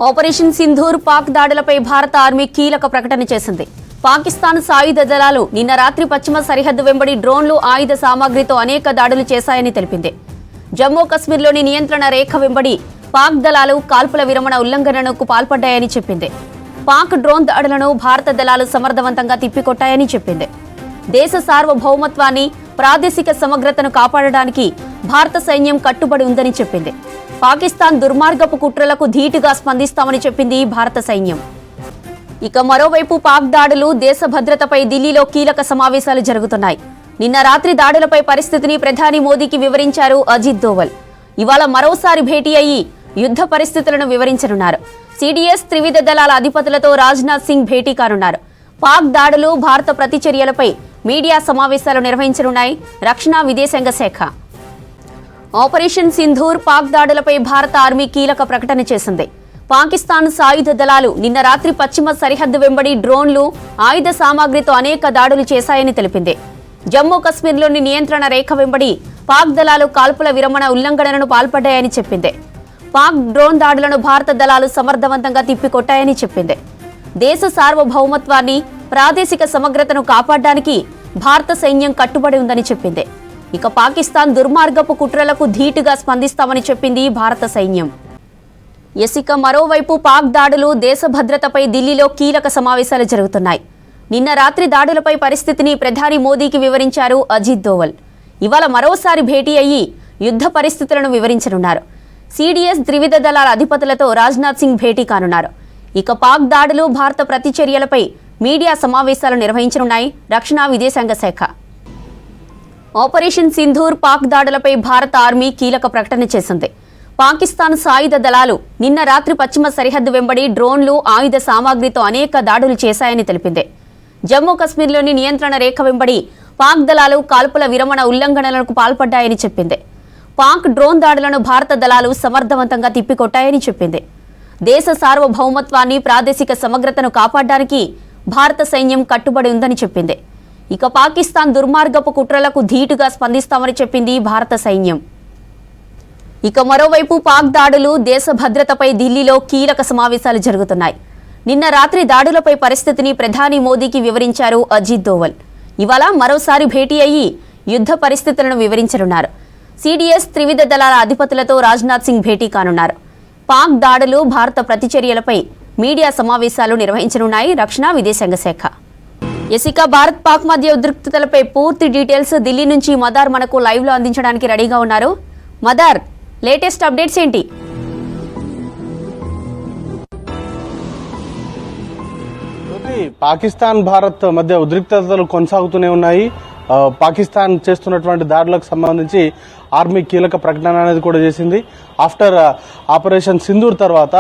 Operation Sindoor Pak దాడులపై భారత army కీలక ప్రకటన చేసింది. పాకిస్తాన్ సాయుధ దళాలు నిన్న రాత్రి పశ్చిమ సరిహద్దు వెంబడి డ్రోన్లు, ఆయుధ సామాగ్రితో అనేక దాడులు చేశాయని తెలిపింది. జమ్మూ కశ్మీర్లోని నియంత్రణ రేఖ వెంబడి పాక్ దళాలు కాల్పుల విరమణ ఉల్లంఘనకు పాల్పడ్డాయని చెప్పింది. పాక్ డ్రోన్ దాడులను భారత దళాలు సమర్థవంతంగా తిప్పికొట్టాయని చెప్పింది. దేశ సార్వభౌమత్వాన్ని, ప్రాదేశిక సమగ్రతను కాపాడడానికి భారత సైన్యం కట్టుబడి ఉందని చెప్పింది. పాకిస్తాన్ దుర్మార్గపు కుట్రలకు ధీటుగా స్పందిస్తామని చెప్పింది భారత సైన్యం. ఇక మరోవైపు పాక్ దాడులు, దేశ భద్రతపై ఢిల్లీలో కీలక సమావేశాలు జరుగుతున్నాయి. నిన్న రాత్రి దాడులపై పరిస్థితిని ప్రధాని మోదీకి వివరించారు అజిత్ దోవల్. ఇవాళ మరోసారి భేటీ అయ్యి యుద్ధ పరిస్థితులను వివరించనున్నారు. సిడిఎస్ త్రివిధ దళాల అధిపతులతో రాజ్నాథ్ సింగ్ భేటీ కానున్నారు. పాక్ దాడులు, భారత ప్రతిచర్యలపై మీడియా సమావేశాలు నిర్వహించనున్నాయి రక్షణ విదేశాంగ శాఖ. ఆపరేషన్ సింధూర్ పాక్ దాడులపై భారత ఆర్మీ కీలక ప్రకటన చేసింది. పాకిస్తాన్ సాయుధ దళాలు నిన్న రాత్రి పశ్చిమ సరిహద్దు వెంబడి డ్రోన్లు, ఆయుధ సామాగ్రితో అనేక దాడులు చేశాయని తెలిపింది. జమ్మూ కశ్మీర్లోని నియంత్రణ రేఖ వెంబడి పాక్ దళాలు కాల్పుల విరమణ ఉల్లంఘనను పాల్పడ్డాయని చెప్పింది. పాక్ డ్రోన్ దాడులను భారత దళాలు సమర్థవంతంగా తిప్పికొట్టాయని చెప్పింది. దేశ సార్వభౌమత్వాన్ని, ప్రాదేశిక సమగ్రతను కాపాడడానికి భారత సైన్యం కట్టుబడి ఉందని చెప్పింది. ఇక పాకిస్తాన్ దుర్మార్గపు కుట్రలకు ధీటుగా స్పందిస్తామని చెప్పింది భారత సైన్యం. ఇక మరోవైపు పాక్ దాడులు, దేశ భద్రతపై ఢిల్లీలో కీలక సమావేశాలు జరుగుతున్నాయి. నిన్న రాత్రి దాడులపై పరిస్థితిని ప్రధాని మోదీకి వివరించారు అజిత్ దోవల్. ఇవాళ మరోసారి భేటీ అయ్యి యుద్ధ పరిస్థితులను వివరించనున్నారు. సిడిఎస్ త్రివిధ దళాల అధిపతులతో రాజ్నాథ్ సింగ్ భేటీ కానున్నారు. ఇక పాక్ దాడులు, భారత ప్రతిచర్యలపై మీడియా సమావేశాలు నిర్వహించనున్నాయి రక్షణ విదేశాంగ శాఖ. ఆపరేషన్ సింధూర్ పాక్ దాడులపై భారత ఆర్మీ కీలక ప్రకటన చేసింది. పాకిస్తాన్ సాయుధ దళాలు నిన్న రాత్రి పశ్చిమ సరిహద్దు వెంబడి డ్రోన్లు, ఆయుధ సామాగ్రితో అనేక దాడులు చేశాయని తెలిపింది. జమ్మూ కశ్మీర్లోని నియంత్రణ రేఖ వెంబడి పాక్ దళాలు కాల్పుల విరమణ ఉల్లంఘనలకు పాల్పడ్డాయని చెప్పింది. పాక్ డ్రోన్ దాడులను భారత దళాలు సమర్థవంతంగా తిప్పికొట్టాయని చెప్పింది. దేశ సార్వభౌమత్వాన్ని, ప్రాదేశిక సమగ్రతను కాపాడడానికి భారత సైన్యం కట్టుబడి ఉందని చెప్పింది. ఇక పాకిస్తాన్ దుర్మార్గపు కుట్రలకు ధీటుగా స్పందిస్తామని చెప్పింది భారత సైన్యం. ఇక మరోవైపు పాక్ దాడులు, దేశ భద్రతపై ఢిల్లీలో కీలక సమావేశాలు జరుగుతున్నాయి. నిన్న రాత్రి దాడులపై పరిస్థితిని ప్రధాని మోదీకి వివరించారు అజిత్ దోవల్. ఇవాళ మరోసారి భేటీ అయ్యి యుద్ధ పరిస్థితులను వివరించనున్నారు. సిడిఎస్ త్రివిధ దళాల అధిపతులతో రాజ్నాథ్ సింగ్ భేటీ కానున్నారు. పాక్ దాడులు, భారత ప్రతిచర్యలపై మీడియా సమావేశాలు నిర్వహించనున్నాయి రక్షణ విదేశాంగ శాఖ. ఇక భారత్ పాక్ మధ్య ఉద్రిక్తతలపై పూర్తి డీటెయిల్స్ ఢిల్లీ నుంచి మదార్ మనకు లైవ్ లో అందించడానికి రెడీగా ఉన్నారు. మదార్, లేటెస్ట్ అప్డేట్స్ ఏంటి? పాకిస్తాన్, భారత్ మధ్య ఉద్రిక్తతలు కొనసాగుతూనే ఉన్నాయి. పాకిస్తాన్ చేస్తున్నటువంటి దాడులకు సంబంధించి ఆర్మీ కీలక ప్రకటన అనేది కూడా చేసింది. ఆఫ్టర్ ఆపరేషన్ సింధూర్ తర్వాత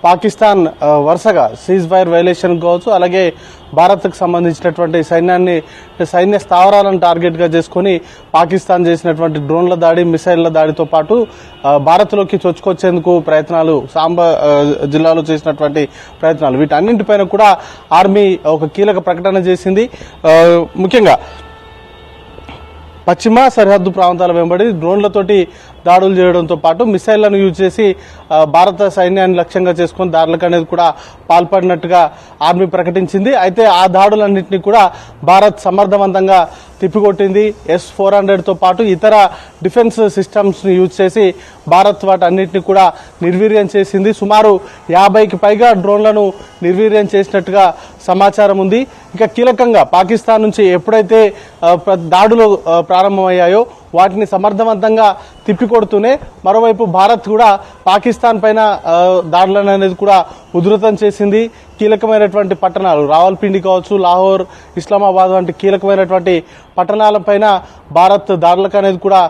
పాకిస్తాన్ వరుసగా సీజ్ ఫైర్ వైలేషన్ కావచ్చు, అలాగే భారత్కు సంబంధించినటువంటి సైన్య స్థావరాలను టార్గెట్ గా చేసుకుని పాకిస్తాన్ చేసినటువంటి డ్రోన్ల దాడి, మిసైళ్ల దాడితో పాటు భారత్లోకి చొచ్చుకొచ్చేందుకు ప్రయత్నాలు, సాంబా జిల్లాలో చేసినటువంటి ప్రయత్నాలు, వీటన్నింటిపైన కూడా ఆర్మీ ఒక కీలక ప్రకటన చేసింది. ముఖ్యంగా పశ్చిమ సరిహద్దు ప్రాంతాల వెంబడి డ్రోన్లతోటి దాడులు చేయడంతో పాటు మిసైళ్లను యూజ్ చేసి భారత సైన్యాన్ని లక్ష్యంగా చేసుకుని దాడులకు అనేది కూడా పాల్పడినట్టుగా ఆర్మీ ప్రకటించింది. అయితే ఆ దాడులన్నింటినీ కూడా భారత్ సమర్థవంతంగా తిప్పికొట్టింది. S-400తో పాటు ఇతర డిఫెన్స్ సిస్టమ్స్ ని యూజ్ చేసి భారత్ వాటన్నింటినీ కూడా నిర్వీర్యం చేసింది. సుమారు 50కి పైగా డ్రోన్లను నిర్వీర్యం చేసినట్టుగా సమాచారం ఉంది. ఇక కీలకంగా పాకిస్తాన్ నుంచి ఎప్పుడైతే దాడులు ప్రారంభమయ్యాయో వాటిని సమర్థవంతంగా తిప్పికొడుతూనే మరోవైపు భారత్ కూడా పాకిస్తాన్ పైన దాడులను అనేది కూడా ఉధృతం చేసింది. కీలకమైనటువంటి పట్టణాలు రావల్పిండి కావచ్చు, లాహోర్, ఇస్లామాబాద్ వంటి కీలకమైనటువంటి పట్టణాలపైన భారత్ దాడులకు అనేది కూడా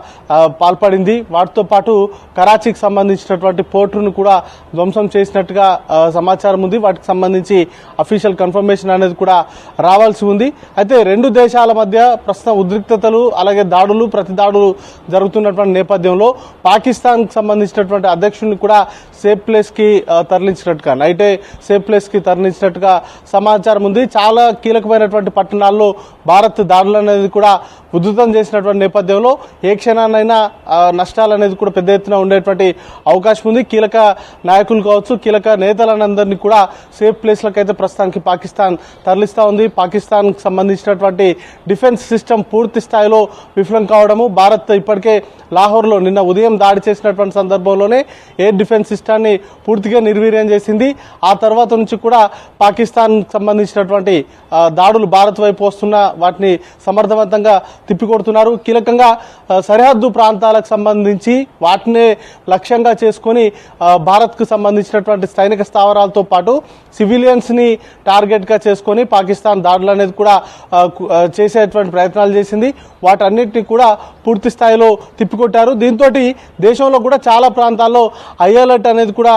పాల్పడింది. వాటితో పాటు కరాచీకి సంబంధించినటువంటి పోర్టును కూడా ధ్వంసం చేసినట్టుగా సమాచారం ఉంది. వాటికి సంబంధించి అఫీషియల్ కన్ఫర్మేషన్ అనేది కూడా రావాల్సి ఉంది. అయితే రెండు దేశాల మధ్య ప్రస్తుతం ఉద్రిక్తతలు, అలాగే దాడులు, ప్రతి దాడులు జరుగుతున్నటువంటి నేపథ్యంలో పాకిస్తాన్ కి సంబంధించినటువంటి అధ్యక్షుడిని కూడా సేఫ్ ప్లేస్ కి తరలించినట్టుగా, నైటే సేఫ్ ప్లేస్ కి తరలించినట్టుగా సమాచారం ఉంది. చాలా కీలకమైనటువంటి పట్టణాల్లో భారత్ దాడులు అనేది కూడా ఉధృతం చేసినటువంటి నేపథ్యంలో ఏ క్షణాన్నైనా నష్టాలు అనేది కూడా పెద్ద ఎత్తున ఉండేటువంటి అవకాశం ఉంది. కీలక నాయకులు కావచ్చు, కీలక నేతలందరినీ కూడా సేఫ్ ప్లేస్లకు అయితే ప్రస్తుతానికి పాకిస్తాన్ తరలిస్తూ ఉంది. పాకిస్తాన్కి సంబంధించినటువంటి డిఫెన్స్ సిస్టమ్ పూర్తి స్థాయిలో విఫలం కావడము, భారత్ ఇప్పటికే లాహోర్లో నిన్న ఉదయం దాడి చేసినటువంటి సందర్భంలోనే ఎయిర్ డిఫెన్స్ సిస్టాన్ని పూర్తిగా నిర్వీర్యం చేసింది. ఆ తర్వాత నుంచి కూడా పాకిస్తాన్ సంబంధించినటువంటి దాడులు భారత్ వైపు వస్తున్న వాటిని సమర్థవంతంగా తిప్పికొడుతున్నారు. కీలకంగా సరిహద్దు ప్రాంతాలకు సంబంధించి వాటినే లక్ష్యంగా చేసుకొని భారత్కు సంబంధించినటువంటి సైనిక స్థావరాలతో పాటు సివిలియన్స్ ని టార్గెట్ గా చేసుకొని పాకిస్తాన్ దాడులు అనేది కూడా చేసేటువంటి ప్రయత్నాలు చేసింది. వాటన్నిటిని కూడా పూర్తి స్థాయిలో తిప్పికొట్టారు. దీంతో దేశంలో కూడా చాలా ప్రాంతాల్లో హై అలర్ట్ అనేది కూడా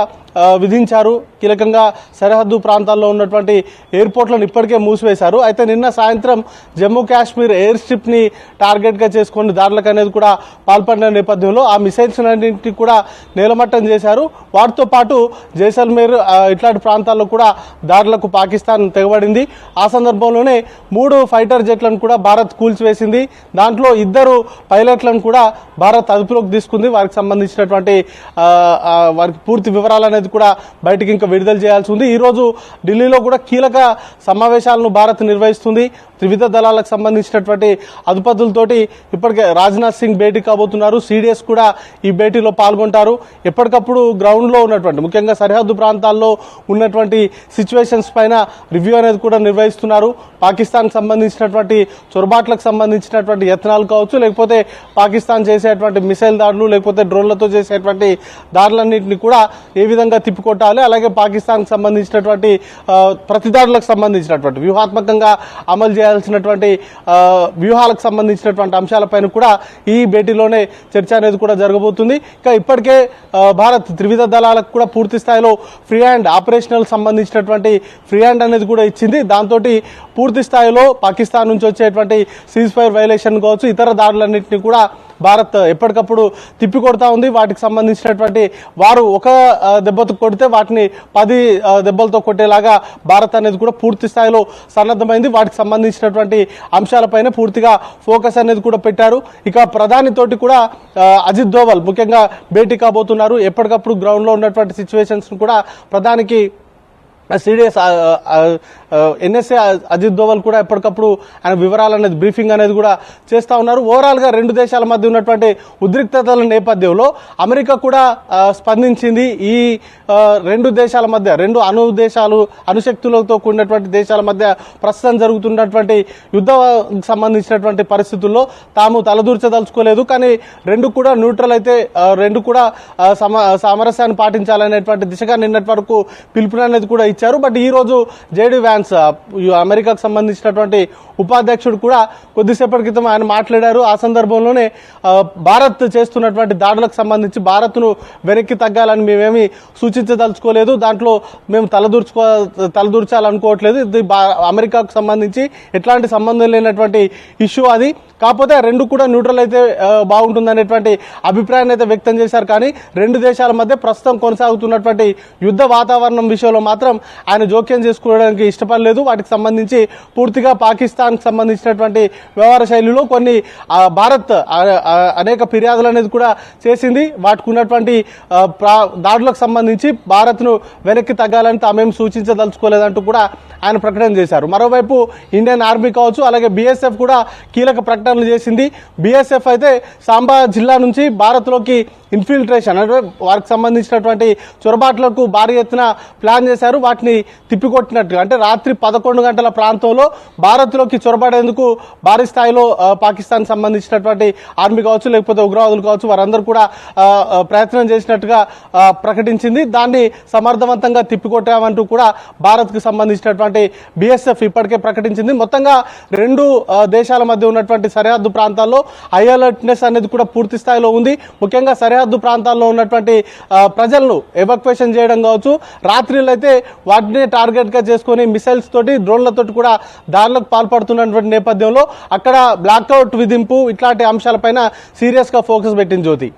విధించారు. కీలకంగా సరిహద్దు ప్రాంతాల్లో ఉన్నటువంటి ఎయిర్పోర్ట్లను ఇప్పటికే మూసివేశారు. అయితే నిన్న సాయంత్రం జమ్మూ కాశ్మీర్ ఎయిర్ స్ట్రిప్ ని టార్గెట్ గా చేసుకుని దాడులకు అనేది కూడా పాల్పడిన నేపథ్యంలో ఆ మిసైల్స్ అన్నింటినీ కూడా నేలమట్టం చేశారు. వాటితో పాటు జైసల్మేర్ ఇట్లాంటి ప్రాంతాల్లో కూడా దాడులకు పాకిస్తాన్ తెగబడింది. ఆ సందర్భంలోనే 3 ఫైటర్ జెట్లను కూడా భారత్ కూల్చివేసింది. దాంట్లో 2 పైలట్లను కూడా భారత్ అదుపులోకి తీసుకుంది. వారికి సంబంధించినటువంటి వారికి పూర్తి వివరాలు అనేది కూడా బయటికి ఇంకా విడుదల చేయాల్సి ఉంది. ఈ రోజు ఢిల్లీలో కూడా కీలక సమావేశాలను భారత్ నిర్వహిస్తుంది. త్రివిధ దళాలకు సంబంధించినటువంటి అధిపతులతోటి ఇప్పటికే రాజ్నాథ్ సింగ్ భేటీ కాబోతున్నారు. సిడిఎస్ కూడా ఈ భేటీలో పాల్గొంటారు. ఎప్పటికప్పుడు గ్రౌండ్ లో ఉన్నటువంటి ముఖ్యంగా సరిహద్దు ప్రాంతాల్లో ఉన్నటువంటి సిచ్యువేషన్స్ పైన రివ్యూ అనేది కూడా నిర్వహిస్తున్నారు. పాకిస్తాన్ సంబంధించినటువంటి చొరబాట్లకు సంబంధించినటువంటి యత్నాలు కావచ్చు, లేకపోతే పాకిస్తాన్ చేసేటువంటి మిసైల్ దాడులు, లేకపోతే డ్రోన్లతో చేసేటువంటి దాడులన్నింటినీ కూడా ఏ విధంగా తిప్పికొట్టాలి, అలాగే పాకిస్తాన్ సంబంధించినటువంటి ప్రతిదాడులకు సంబంధించినటువంటి వ్యూహాత్మకంగా అమలు చేయాల్సినటువంటి వ్యూహాలకు సంబంధించినటువంటి అంశాలపైన కూడా ఈ భేటీలోనే చర్చ అనేది కూడా జరగబోతుంది. ఇంకా ఇప్పటికే భారత్ త్రివిధ దళాలకు కూడా పూర్తి స్థాయిలో ఫ్రీ హ్యాండ్ ఆపరేషనల్ సంబంధించినటువంటి ఫ్రీ హ్యాండ్ అనేది కూడా ఇచ్చింది. దాంతో పూర్తి స్థాయిలో పాకిస్తాన్ నుంచి వచ్చేటువంటి సీజ్ ఫైర్ వైలేషన్ కావచ్చు, ఇతర దాడులన్నింటినీ కూడా భారత్ ఎప్పటికప్పుడు తిప్పికొడతా ఉంది. వాటికి సంబంధించినటువంటి వారు ఒక దెబ్బతో కొడితే వాటిని 10 దెబ్బలతో కొట్టేలాగా భారత్ అనేది కూడా పూర్తి స్థాయిలో సన్నద్ధమైంది. వాటికి సంబంధించినటువంటి అంశాలపైన పూర్తిగా ఫోకస్ అనేది కూడా పెట్టారు. ఇక ప్రధాని తోటి కూడా అజిత్ దోవల్ ముఖ్యంగా భేటీ కాబోతున్నారు. ఎప్పటికప్పుడు గ్రౌండ్ లో ఉన్నటువంటి సిచ్యువేషన్స్ కూడా ప్రధానికి సిడిఎస్ ఎన్ఎస్ఏ అజిత్ దోవల్ కూడా ఎప్పటికప్పుడు ఆయన వివరాలు అనేది బ్రీఫింగ్ అనేది కూడా చేస్తా ఉన్నారు. ఓవరాల్ గా 2 దేశాల మధ్య ఉన్నటువంటి ఉద్రిక్తతల నేపథ్యంలో అమెరికా కూడా స్పందించింది. ఈ 2 దేశాల మధ్య 2 అణుశక్తులతో కూడినటువంటి దేశాల మధ్య ప్రస్తుతం జరుగుతున్నటువంటి యుద్ధం సంబంధించినటువంటి పరిస్థితుల్లో తాము తలదూర్చదలుచుకోలేదు. కానీ 2 కూడా న్యూట్రల్ అయితే 2 కూడా సామరస్యాన్ని పాటించాలనేటువంటి దిశగా నిన్నటి వరకు పిలుపుననేది కూడా ఇచ్చారు. బట్ ఈ రోజు జేడీ వ్యాన్స్ అమెరికాకు సంబంధించినటువంటి ఉపాధ్యక్షుడు కూడా కొద్దిసేపటి క్రితం ఆయన మాట్లాడారు. ఆ సందర్భంలోనే భారత్ చేస్తున్నటువంటి దాడులకు సంబంధించి భారత్ను వెనక్కి తగ్గాలని మేమేమి సూచించదలుచుకోలేదు, దాంట్లో మేము తలదూర్చాలనుకోవట్లేదు. ఇది అమెరికాకు సంబంధించి ఎట్లాంటి సంబంధం లేనటువంటి ఇష్యూ అది. కాకపోతే 2 కూడా న్యూట్రల్ అయితే బాగుంటుందనేటువంటి అభిప్రాయాన్ని అయితే వ్యక్తం చేశారు. కానీ 2 దేశాల మధ్య ప్రస్తుతం కొనసాగుతున్నటువంటి యుద్ధ వాతావరణం విషయంలో మాత్రం ఆయన జోక్యం చేసుకోవడానికి ఇష్టపడలేదు. వాటికి సంబంధించి పూర్తిగా పాకిస్తాన్ సంబంధించినటువంటి వ్యవహార శైలిలో కొన్ని భారత్ అనేక ఫిర్యాదులు అనేది కూడా చేసింది. వాటికి ఉన్నటువంటి దాడులకు సంబంధించి భారత్ ను వెనక్కి తగ్గాలని తామేం సూచించదలుచుకోలేదంటూ కూడా ఆయన ప్రకటన చేశారు. మరోవైపు ఇండియన్ ఆర్మీ కావచ్చు, అలాగే బీఎస్ఎఫ్ కూడా కీలక ప్రకటనలు చేసింది. బీఎస్ఎఫ్ అయితే సాంబా జిల్లా నుంచి భారత్ లోకి ఇన్ఫిల్ట్రేషన్ అంటే వారికి సంబంధించినటువంటి చొరబాట్లకు భారీ ఎత్తున ప్లాన్ చేశారు. వాటిని తిప్పికొట్టినట్టుగా అంటే రాత్రి 11 గంటల ప్రాంతంలో భారత్ లోకి చొరబడేందుకు భారీ స్థాయిలో పాకిస్తాన్ సంబంధించినటువంటి ఆర్మీ కావచ్చు, లేకపోతే ఉగ్రవాదులు కావచ్చు, వారందరూ కూడా ప్రయత్నం చేసినట్టుగా ప్రకటించింది. దాన్ని సమర్థవంతంగా తిప్పికొట్టామంటూ కూడా భారత్ కు సంబంధించినటువంటి బీఎస్ఎఫ్ ఇప్పటికే ప్రకటించింది. మొత్తంగా 2 దేశాల మధ్య ఉన్నటువంటి సరిహద్దు ప్రాంతాల్లో హై అలర్ట్నెస్ అనేది కూడా పూర్తి స్థాయిలో ఉంది. ముఖ్యంగా సరిహద్దు ప్రాంతాల్లో ఉన్నటువంటి ప్రజలను ఎవాక్యుయేషన్ చేయడం కావచ్చు, రాత్రిలో అయితే వాటిని టార్గెట్ గా చేసుకుని మిసైల్స్ తోటి డ్రోన్లతోటి కూడా దాడులకు పాల్పడుతున్నటువంటి నేపథ్యంలో అక్కడ బ్లాక్అవుట్ విధింపు ఇట్లాంటి అంశాలపైన సీరియస్ గా ఫోకస్ పెట్టింది జ్యోతి.